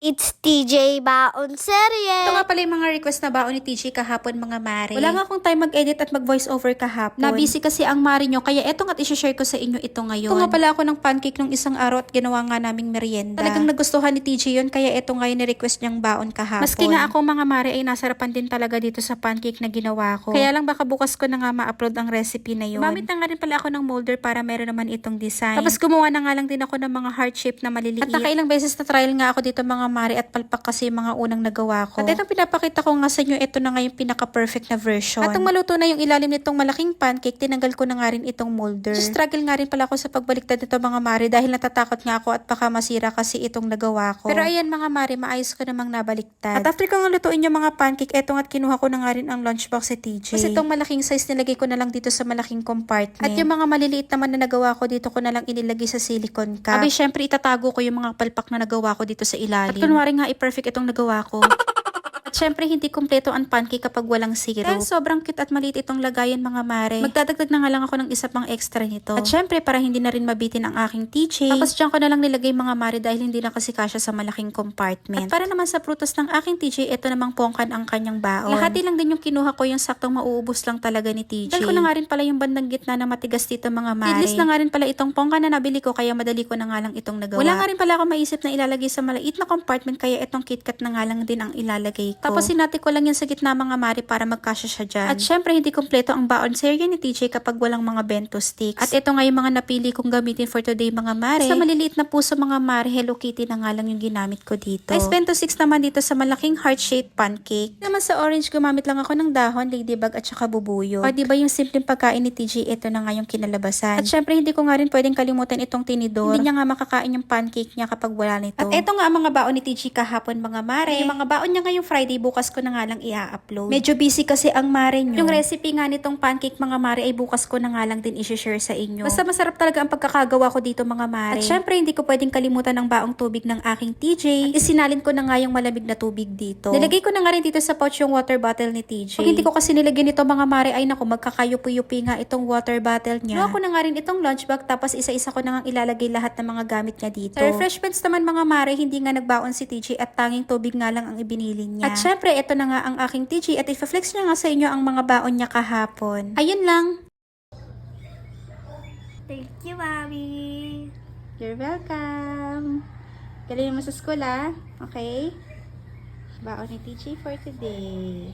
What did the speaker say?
It's TJ Baon Serye. Ito nga pala yung mga request na baon ni TJ kahapon mga mare. Wala nga akong time mag-edit at mag-voice over kahapon. Nabisi kasi ang mare nyo, kaya eto nga't isi-share ko sa inyo ito ngayon. Ito nga pala ako ng pancake nung isang araw at ginawa nga naming merienda. Talagang nagustuhan ni TJ yun, kaya eto nga yung ni-request niyang baon kahapon. Maski nga ako mga mare ay nasarapan din talaga dito sa pancake na ginawa ko. Kaya lang baka bukas ko na nga ma-upload ang recipe na yun. Gumamit na nga rin pala ako ng molder para meron naman itong design. Tapos gumawa na nga lang din ako ng mga heart shape na maliliit. At nakailang beses na trial nga ako dito mga mare at palpak kasi mga unang nagawa ko. At itong pinapakita ko nga sa inyo, ito na nga yung pinaka-perfect na version. At nung maluto na yung ilalim nitong malaking pancake, tinanggal ko na nga rin itong molder. Struggle nga rin pala ako sa pagbaliktad nito mga mare dahil natatakot nga ako at baka masira kasi itong nagawa ko. Pero ayan mga mare, maayos ko namang nabaliktad. At after ko nga lutuin yung mga pancake, eto nga't kinuha ko na nga rin ang lunchbox si TJ. Kasi itong malaking size nilagay ko na lang dito sa malaking compartment. At yung mga maliliit naman na nagawa ko dito ko na lang inilagay sa silicone cup. Abay syempre itatago ko yung mga palpak na nagawa ko dito sa ilalim. At kunwari nga i-perfect itong nagawa ko. At syempre, hindi kumpleto ang pancake kapag walang syrup. Dahil sobrang cute at maliit itong lagayan mga mare. Magdadagdag na nga lang ako ng isa pang extra nito. At syempre, para hindi na rin mabitin ang aking TJ. Tapos dyan ko na lang nilagay mga mare dahil hindi na kasi kasya sa malaking compartment. At para naman sa prutas ng aking TJ, ito namang pongkan ang kanyang baon. Lahati lang din yung kinuha ko, yung saktong mauubos lang talaga ni TJ. Dahil ko na nga rin pala yung bandang gitna na matigas dito mga mare. Seedless na nga rin pala itong pongkan na nabili ko, kaya madali ko na nga lang itong nagawa. Wala nga rin pala ako maisip na ilalagay sa maliit na compartment, kaya itong KitKat na nga lang din ang ilalagay ko. Tapos sinati ko lang yan sa gitna mga mare para magkasya siya dyan. At syempre hindi kumpleto ang baon serye ni TJ kapag walang mga bento sticks. At ito nga yung mga napili kong gamitin for today mga mare. Sa maliliit na puso mga mare, Hello Kitty na nga lang yung ginamit ko dito. Nice bento sticks naman dito sa malaking heart-shaped pancake. Naman sa orange, gumamit lang ako ng dahon, ladybug at saka bubuyo. O diba yung simpleng pagkain ni TJ, ito na nga yung kinalabasan. At syempre hindi ko nga rin pwedeng kalimutan itong tinidor. Hindi niya nga makakain yung pancake niya kapag wala nito. At ito nga ang mga baon ni TJ kahapon mga mare. Yung mga baon niya ngayong Friday, bukas ko na nga lang i-upload. Medyo busy kasi ang mare nyo. Yung recipe nga nitong pancake mga mare ay bukas ko na nga lang din i-share sa inyo. Basta masarap talaga ang pagkakagawa ko dito mga mare. At syempre hindi ko pwedeng kalimutan ng baong tubig ng aking TJ. At isinalin ko na nga yung malamig na tubig dito. Nilagay ko na nga rin dito sa pouch yung water bottle ni TJ. Pag hindi ko kasi nilagyan nito mga mare ay naku, magkakayupi-yupi nga itong water bottle niya. Nuha ko na nga rin itong lunch bag, tapos isa-isa ko na nga ilalagay lahat ng mga gamit niya dito. Sa refreshments naman mga mare, hindi nga nagbaon si TJ at tanging tubig nga lang ang ibinili niya. At syempre ito na nga ang aking TJ at i-flex niya nga sa inyo ang mga baon niya kahapon. Ayun lang. Thank you, Mami. You're welcome. Galing mo sa school ah. Okay? Baon ni TJ for today.